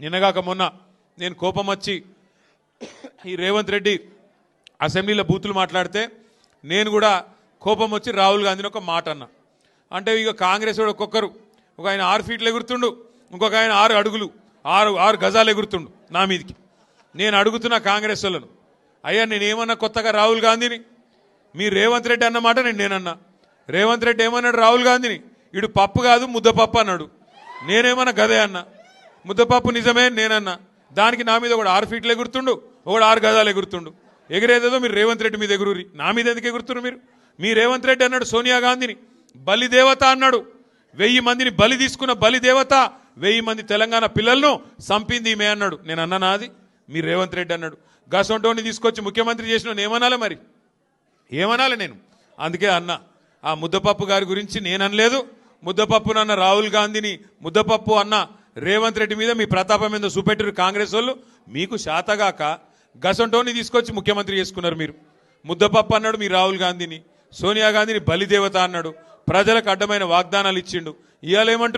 నిన్నగాక మొన్న నేను కోపం వచ్చి ఈ రేవంత్ రెడ్డి అసెంబ్లీలో బూతులు మాట్లాడితే నేను కూడా కోపం వచ్చి రాహుల్ గాంధీని ఒక మాట అన్నా. అంటే ఇక కాంగ్రెస్ వాడు ఒక్కొక్కరు, ఒక ఆయన 6 ఫీట్లు ఎగురుతుండు, ఇంకొక ఆయన 6 అడుగులు 6 గజాలు ఎగురుతుండు నా మీదికి. నేను అడుగుతున్నా కాంగ్రెస్ వాళ్ళను, అయ్యా నేనేమన్నా కొత్తగా రాహుల్ గాంధీని? మీ రేవంత్ రెడ్డి అన్నమాట నేనన్నా. రేవంత్ రెడ్డి ఏమన్నాడు రాహుల్ గాంధీని? ఇడు పప్పు కాదు ముద్దపప్పు అన్నాడు. నేనేమన్నా గదే అన్నా. ముద్దపప్పు నిజమే నేనన్నా. దానికి నా మీద ఒకడు 6 ఫీట్లు ఎగురుతుండు, ఒకడు 6 గజాలు ఎగురుతుండు. ఎగిరేదేదో మీరు రేవంత్ రెడ్డి మీద ఎగురురి, నా మీద ఎందుకు ఎగురుతున్నారు మీరు? మీ రేవంత్ రెడ్డి అన్నాడు సోనియా గాంధీని బలిదేవత అన్నాడు. 1000 మందిని బలి తీసుకున్న బలిదేవత, 1000 మంది తెలంగాణ పిల్లలను చంపింది ఈమె అన్నాడు. నేను అన్నానా? అది మీ రేవంత్ రెడ్డి అన్నాడు. గసొంటోని తీసుకొచ్చి ముఖ్యమంత్రి చేసిన ఏమనాలి మరి? ఏమనాలి నేను? అందుకే అన్నా, ఆ ముద్దపప్పు గారి గురించి నేను అనలేదు. ముద్దపప్పునన్న రాహుల్ గాంధీని ముద్దపప్పు అన్న రేవంత్ రెడ్డి మీద మీ ప్రతాపం మీద చూపెట్టారు కాంగ్రెస్ వాళ్ళు. మీకు శాతగాక గసంటోని తీసుకొచ్చి ముఖ్యమంత్రి చేసుకున్నారు మీరు. ముద్దపప్పు అన్నాడు మీ రాహుల్ గాంధీని, సోనియా గాంధీని బలిదేవత అన్నాడు, ప్రజలకు అడ్డమైన వాగ్దానాలు ఇచ్చిండు. ఇవాళ ఏమంటారు?